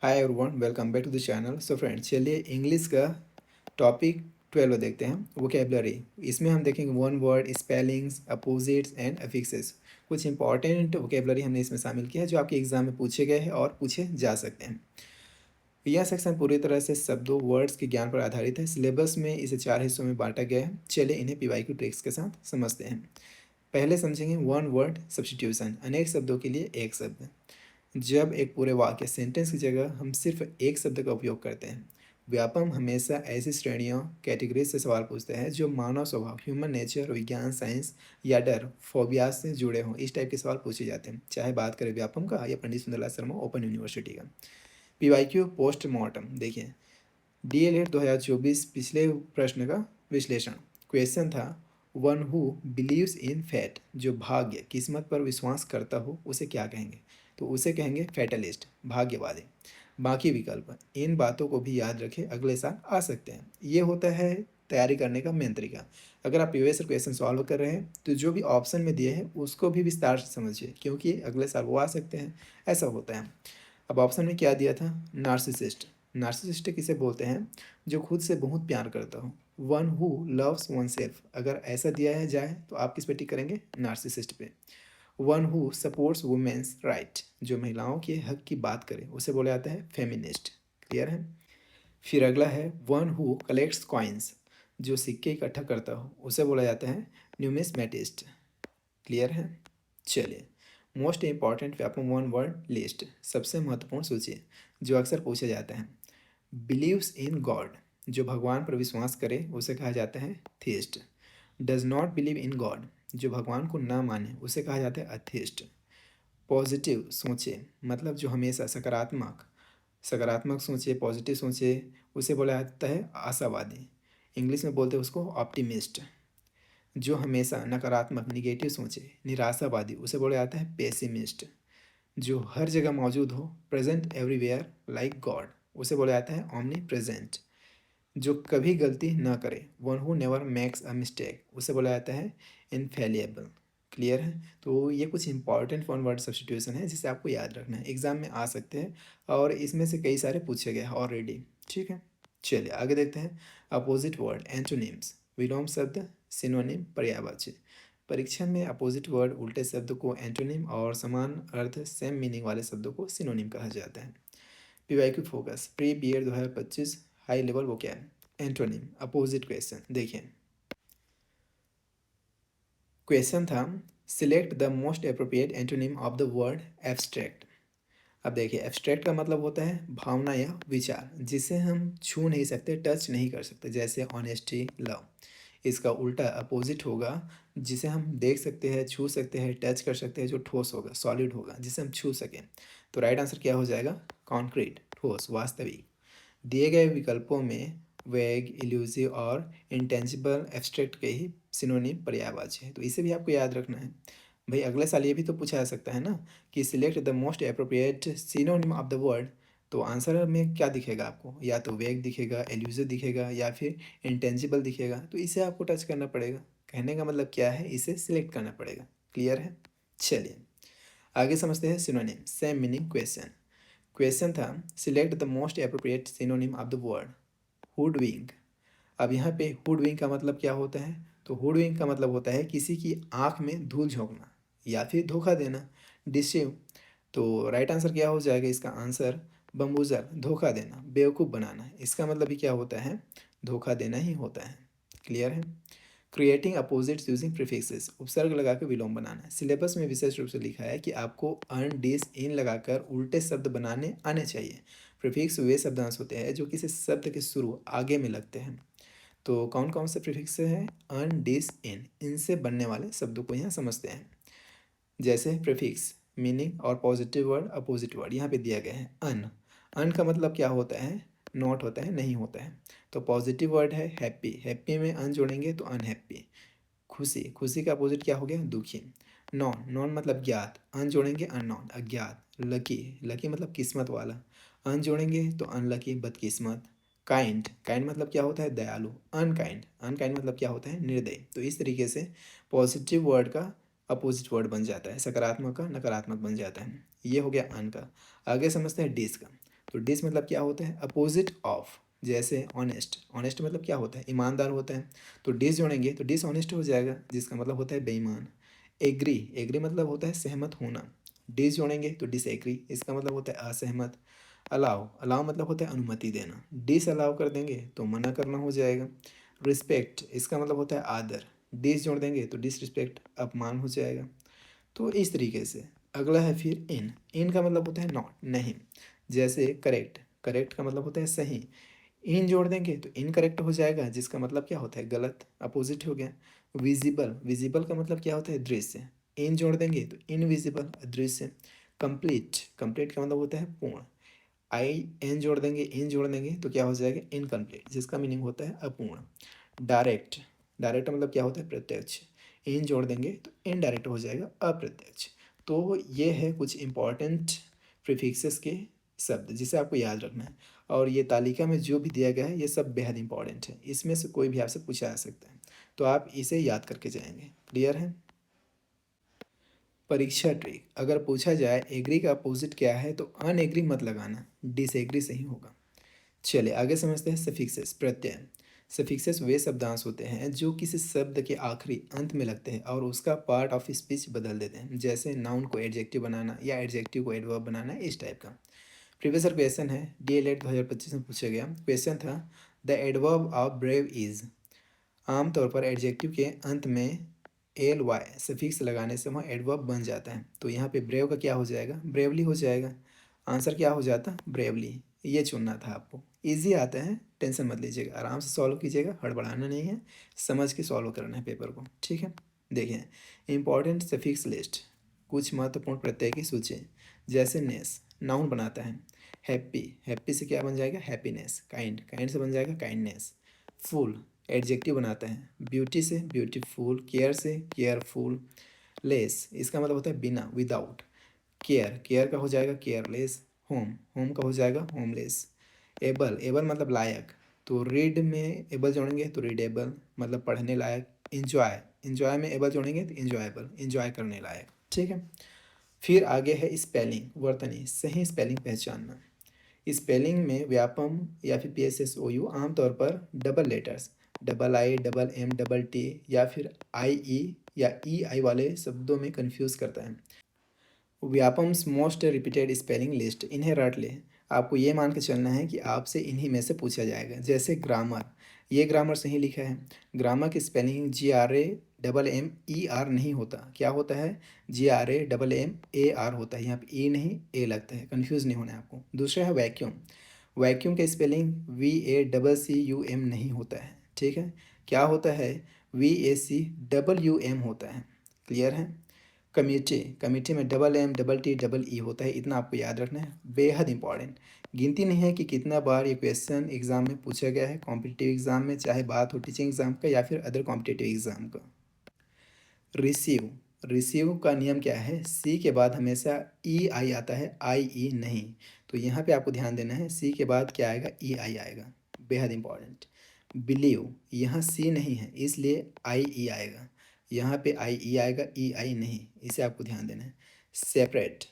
Hi everyone, welcome back to the channel. So friends, चलिए English का topic 12 देखते हैं, वोकेबलरी। इसमें हम देखेंगे one word, spellings, opposites and affixes. कुछ इंपॉर्टेंट वोकेबलरी हमने इसमें शामिल किया है जो आपके एग्जाम में पूछे गए हैं और पूछे जा सकते हैं। यह सेक्शन पूरी तरह से शब्दों वर्ड्स के ज्ञान पर आधारित है। सिलेबस में इसे 4 हिस्सों में बांटा गया है। चलिए इन्हें पीवाईक्यू ट्रिक्स के साथ समझते हैं। पहले समझेंगे वन वर्ड सब्स्टिट्यूशन, अनेक शब्दों के लिए एक शब्द। जब एक पूरे वाक्य सेंटेंस की जगह हम सिर्फ एक शब्द का उपयोग करते हैं। व्यापम हमेशा ऐसी श्रेणियों कैटेगरी से सवाल पूछते हैं जो मानव स्वभाव, ह्यूमन नेचर, विज्ञान, साइंस या डर, फोबिया से जुड़े हों। इस टाइप के सवाल पूछे जाते हैं, चाहे बात करें व्यापम का या पंडित सुंदरलाल शर्मा ओपन यूनिवर्सिटी का। पीवाईक्यू पोस्टमार्टम देखिए, डीएलएड 2024 पिछले प्रश्न का विश्लेषण। क्वेश्चन था one who believes in fat, जो भाग्य किस्मत पर विश्वास करता हो उसे क्या कहेंगे? तो उसे कहेंगे फैटलिस्ट, भाग्यवादी। बाकी विकल्प, इन बातों को भी याद रखें, अगले साल आ सकते हैं। ये होता है तैयारी करने का मेन तरीका। अगर आप प्रीवियस क्वेश्चन सॉल्व कर रहे हैं तो जो भी ऑप्शन में दिए हैं उसको भी विस्तार से समझिए, क्योंकि अगले साल वो आ सकते हैं, ऐसा होता है। अब ऑप्शन में क्या दिया था? नार्सिसिस्ट। नार्सिसिस्ट किसे बोलते हैं? जो खुद से बहुत प्यार करता हो। One who loves one self, अगर ऐसा दिया है जाए तो आप किस पे टिक करेंगे? नार्सिसिस्ट पे। One who supports women's right, जो महिलाओं के हक की बात करे उसे बोला जाता है फेमिनिस्ट। क्लियर है? फिर अगला है वन हु कलेक्ट्स कॉइन्स, जो सिक्के इकट्ठा करता हो उसे बोला जाता है न्यूमिसमेटिस्ट। क्लियर है? चलिए, most important Vyapam one word list, सबसे महत्वपूर्ण सूची जो अक्सर पूछे जाते हैं। बिलीव्स इन गॉड, जो भगवान पर विश्वास करे उसे कहा जाता है theist. Does not believe in God, जो भगवान को ना माने उसे कहा जाता है अथीस्ट। पॉजिटिव सोचे, मतलब जो हमेशा सकारात्मक सकारात्मक सोचे, पॉजिटिव सोचे, उसे बोला जाता है आशावादी। इंग्लिश में बोलते हैं उसको ऑप्टिमिस्ट। जो हमेशा नकारात्मक निगेटिव सोचे, निराशावादी, उसे बोला जाता है पेसिमिस्ट। जो हर जगह मौजूद हो, प्रेजेंट एवरीवेयर लाइक गॉड, उसे बोला जाता है ओमनी प्रेजेंट। जो कभी गलती ना करे, one who never makes a mistake, उसे बोला जाता है इनफेलिएबल। क्लियर है? तो ये कुछ इंपॉर्टेंट वन वर्ड सब्स्टिट्यूशन है जिसे आपको याद रखना है, एग्जाम में आ सकते हैं और इसमें से कई सारे पूछे गए हैं ऑलरेडी। ठीक है, चलिए आगे देखते हैं। अपोजिट वर्ड एंटोनिम्स, विलोम शब्द, सिनोनिम, पर्यायवाची। परीक्षा में अपोजिट वर्ड उल्टे शब्द को एंटोनिम और समान अर्थ सेम मीनिंग वाले शब्दों को सिनोनिम कहा जाता है। PYQ focus pre B Ed 2025 high level vocab. Antonym opposite question देखिए, क्वेश्चन था select the most appropriate antonym of the word abstract. अब देखिए, एब्स्ट्रैक्ट का मतलब होता है भावना या विचार जिसे हम छू नहीं सकते, टच नहीं कर सकते, जैसे ऑनेस्टी, लव। इसका उल्टा अपोजिट होगा जिसे हम देख सकते हैं, छू सकते हैं, टच कर सकते हैं, जो ठोस होगा, सॉलिड होगा, जिसे हम छू सकें। तो राइट आंसर क्या हो जाएगा? कॉन्क्रीट, ठोस, वास्तविक। दिए गए विकल्पों में वेग, इल्यूसिव और इंटेंजिबल एब्स्ट्रैक्ट के ही सिनोनिम पर्यायवाची है, तो इसे भी आपको याद रखना है। भाई अगले साल ये भी तो पूछा जा सकता है ना कि select the most appropriate synonym of the word. तो आंसर में क्या दिखेगा आपको? या तो वेग दिखेगा, एल्यूजिव दिखेगा, या फिर इंटेंजिबल दिखेगा। तो इसे आपको टच करना पड़ेगा। कहने का मतलब क्या है? इसे सिलेक्ट करना पड़ेगा। क्लियर है? चलिए आगे समझते हैं synonym same meaning question. Question था select the most appropriate synonym of the word hoodwink. अब यहाँ पे हुडविंक का मतलब क्या होता है? तो हुडविंक का मतलब होता है किसी की आंख में धूल झोंकना या फिर धोखा देना, डिसीव। तो राइट आंसर क्या हो जाएगा? इसका आंसर बम्बूजल, धोखा देना, बेवकूफ़ बनाना। इसका मतलब भी क्या होता है? धोखा देना ही होता है। क्लियर है? क्रिएटिंग अपोजिट्स यूजिंग प्रीफिक्सेस, उपसर्ग लगाकर विलोम बनाना। सिलेबस में विशेष रूप से लिखा है कि आपको अन, डिस, इन लगाकर उल्टे शब्द बनाने आने चाहिए। प्रीफिक्स वे शब्दांश होते हैं जो किसी शब्द के शुरू आगे में लगते हैं। तो कौन कौन से प्रीफिक्स हैं? अन, डिस, इन, इनसे बनने वाले शब्दों को यहाँ समझते हैं। जैसे प्रीफिक्स, मीनिंग और पॉजिटिव वर्ड, अपोजिट वर्ड यहाँ पे दिया गया है। अन, अन का मतलब क्या होता है? नॉट होता है, नहीं होता है। तो पॉजिटिव वर्ड है हैप्पी, हैप्पी में अन जोड़ेंगे तो अनहैप्पी। खुशी, खुशी का अपोजिट क्या हो गया? दुखी। नॉन, नॉन मतलब ज्ञात, अन जोड़ेंगे अननोन, अज्ञात। लकी, लकी मतलब किस्मत वाला, अन जोड़ेंगे तो अनलकी, बदकिस्मत। काइंड, काइंड मतलब क्या होता है? दयालु। अनकाइंड, अनकाइंड मतलब क्या होता है? निर्दयी। तो इस तरीके से पॉजिटिव वर्ड का अपोजिट वर्ड बन जाता है, सकारात्मक का नकारात्मक बन जाता है। ये हो गया अन का। आगे समझते हैं डिस का। तो डिस मतलब क्या होता है, अपोजिट ऑफ। जैसे ऑनेस्ट, ऑनेस्ट मतलब क्या होता है, ईमानदार होता है। तो डिस जोड़ेंगे तो डिसऑनेस्ट हो जाएगा, जिसका मतलब होता है बेईमान। एग्री, एग्री मतलब होता है सहमत होना। डिस जोड़ेंगे तो डिसएग्री, इसका मतलब होता है असहमत। अलाउ, अलाउ मतलब होता है अनुमति देना। डिस अलाउ कर देंगे तो मना करना हो जाएगा। रिस्पेक्ट, इसका मतलब होता है आदर। डिस जोड़ देंगे तो डिसरिस्पेक्ट, अपमान हो जाएगा। तो इस तरीके से। अगला है फिर इन का मतलब होता है नॉट, नहीं। जैसे करेक्ट, करेक्ट का मतलब होता है सही। इन जोड़ देंगे तो इनकरेक्ट हो जाएगा, जिसका मतलब क्या होता है गलत, अपोजिट हो गया। विजिबल, विजिबल का मतलब क्या होता है दृश्य। इन जोड़ देंगे तो इनविजिबल, अदृश्य। कंप्लीट, कंप्लीट का मतलब होता है पूर्ण। आई एन जोड़ देंगे, इन जोड़ देंगे तो क्या हो जाएगा इनकम्प्लीट, जिसका मीनिंग होता है अपूर्ण। डायरेक्ट, डायरेक्ट मतलब क्या होता है प्रत्यक्ष। इन जोड़ देंगे तो इनडायरेक्ट हो जाएगा अप्रत्यक्ष। तो ये है कुछ इंपॉर्टेंट प्रीफिक्सेस के शब्द जिसे आपको याद रखना है। और ये तालिका में जो भी दिया गया है ये सब बेहद इंपॉर्टेंट है, इसमें से कोई भी आपसे पूछा जा सकता है, तो आप इसे याद करके जाएंगे। क्लियर है। परीक्षा ट्रिक, अगर पूछा जाए एग्री का अपोजिट क्या है तो अनएग्री मत लगाना, डिसएग्री सही होगा। चलिए आगे समझते हैं सफिक्सेस, प्रत्यय। सफिक्सेस वे शब्दांश होते हैं जो किसी शब्द के आखिरी अंत में लगते हैं और उसका पार्ट ऑफ स्पीच बदल देते हैं। जैसे नाउन को एडजेक्टिव बनाना या एडजेक्टिव को एडवर्ब बनाना, इस टाइप का। प्रीवियस क्वेश्चन है DL 2025 में पूछा गया क्वेश्चन था, the adverb of brave is. आमतौर पर एडजेक्टिव के अंत में एल वाई सफिक्स लगाने से वहाँ एडवर्ब बन जाता है। तो यहाँ पे ब्रेव का क्या हो जाएगा, ब्रेवली हो जाएगा। आंसर क्या हो जाता, ब्रेवली। ये चुनना था आपको। इजी आता है, टेंशन मत लीजिएगा, आराम से सॉल्व कीजिएगा, हड़बड़ाना नहीं है, समझ के सॉल्व करना है पेपर को। ठीक है। देखिए इंपॉर्टेंट सफिक्स लिस्ट, कुछ महत्वपूर्ण प्रत्यय की सूची। जैसे नेस नाउन बनाता है। हैप्पी, हैप्पी से क्या बन जाएगा हैप्पीनेस। काइंड, काइंड से बन जाएगा काइंडनेस। फुल एडजेक्टिव बनाता है। ब्यूटी से ब्यूटीफुल, केयर से केयरफुल। लेस इसका मतलब होता है बिना, विदाउट। केयर, केयर का हो जाएगा केयरलेस। होम, होम का हो जाएगा होमलेस। एबल, एबल मतलब लायक। तो रीड में एबल जोड़ेंगे तो रीडेबल मतलब पढ़ने लायक। इंजॉय, इंजॉय में एबल जोड़ेंगे तो इंजॉयबल, इंजॉय करने लायक। ठीक है। फिर आगे है स्पेलिंग, वर्तनी, सही स्पेलिंग पहचानना। स्पेलिंग में व्यापम या फिर PSSOU आमतौर पर double letters, double I, double M, double T या फिर IE या EI वाले शब्दों में कंफ्यूज करता है। व्यापम्स मोस्ट रिपीटेड स्पेलिंग लिस्ट, इन्हें रट लें। आपको ये मान के चलना है कि आपसे इन्हीं में से पूछा जाएगा। जैसे ग्रामर, ये ग्रामर सही लिखा है। ग्रामर की स्पेलिंग GRAMMER नहीं होता, क्या होता है GRAMMAR होता है। यहाँ पे E नहीं A लगता है, कन्फ्यूज़ नहीं होना है आपको। दूसरा है वैक्यूम, वैक्यूम का स्पेलिंग VACCUM नहीं होता है। ठीक है। क्या होता है VACWM होता है। क्लियर है। कमेटी, कमेटी में double M, double T, double E होता है, इतना आपको याद रखना है, बेहद इंपॉर्टेंट। गिनती नहीं है कि कितना बार ये क्वेश्चन एग्जाम में पूछा गया है, कॉम्पिटिटिव एग्जाम में, चाहे बात हो टीचिंग एग्जाम का या फिर अदर कॉम्पिटिटिव एग्जाम का। रिसीव, रिसीव का नियम क्या है, सी के बाद हमेशा EI आता है, IE नहीं। तो यहाँ पे आपको ध्यान देना है, सी के बाद क्या आएगा EI आएगा, बेहद इंपॉर्टेंट। बिलीव, यहाँ सी नहीं है इसलिए IE आएगा, यहाँ पे IE आएगा, EI नहीं, इसे आपको ध्यान देना है। सेपरेट,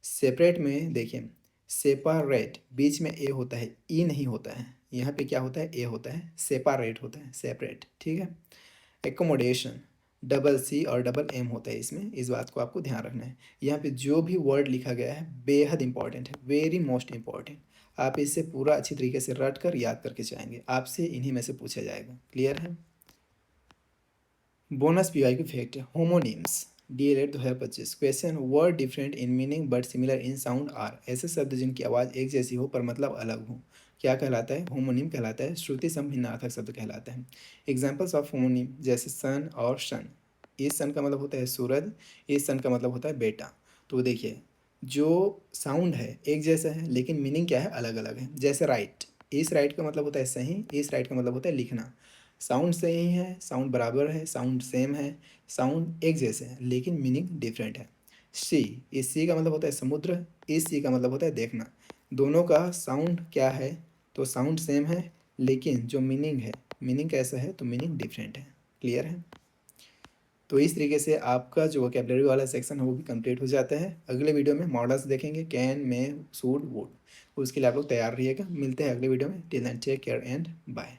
सेपरेट में देखिए सेपारेट बीच में ए होता है, ई नहीं होता है, यहाँ पे क्या होता है ए होता है, सेपारेट होता है, सेपरेट। ठीक है। एकोमोडेशन, डबल C और डबल M होता है इसमें, इस बात को आपको ध्यान रखना है। यहाँ पे जो भी वर्ड लिखा गया है बेहद इंपॉर्टेंट है, वेरी मोस्ट इंपॉर्टेंट। आप इसे पूरा अच्छी तरीके से रट कर याद करके जाएंगे, आपसे इन्हीं में से पूछा जाएगा। क्लियर है। Bonus PYQ fact, homonyms, DL 2025 question, word different in meaning but similar in sound are, ऐसे शब्द जिनकी आवाज़ एक जैसी हो पर मतलब अलग हो, क्या कहलाता है, होमोनिम कहलाता है। श्रुति संभिन्नार्थक शब्द कहलाता है। एग्जाम्पल्स ऑफ होमोनिम, जैसे सन और शन। इस सन का मतलब होता है सूरज, इस सन का मतलब होता है बेटा। तो देखिए जो साउंड है एक जैसा है लेकिन मीनिंग क्या है, अलग अलग है। जैसे राइट, इस राइट का मतलब होता है सही, इस राइट का मतलब होता है लिखना। साउंड सही है, साउंड बराबर है, साउंड सेम है, साउंड एक जैसे हैं लेकिन मीनिंग डिफरेंट है। सी, इस सी का मतलब होता है समुद्र, इस सी का मतलब होता है देखना। दोनों का साउंड क्या है, तो साउंड सेम है लेकिन जो मीनिंग है, मीनिंग कैसा है, तो मीनिंग डिफरेंट है। क्लियर है। तो इस तरीके से आपका जो वोकेबलरी वाला सेक्शन है वो भी कंप्लीट हो जाता है। अगले वीडियो में मॉडल्स देखेंगे, कैन, मे, शुड, वुड। उसके लिए आप लोग तैयार रहिएगा। मिलते हैं अगले वीडियो में। Till then take care and bye.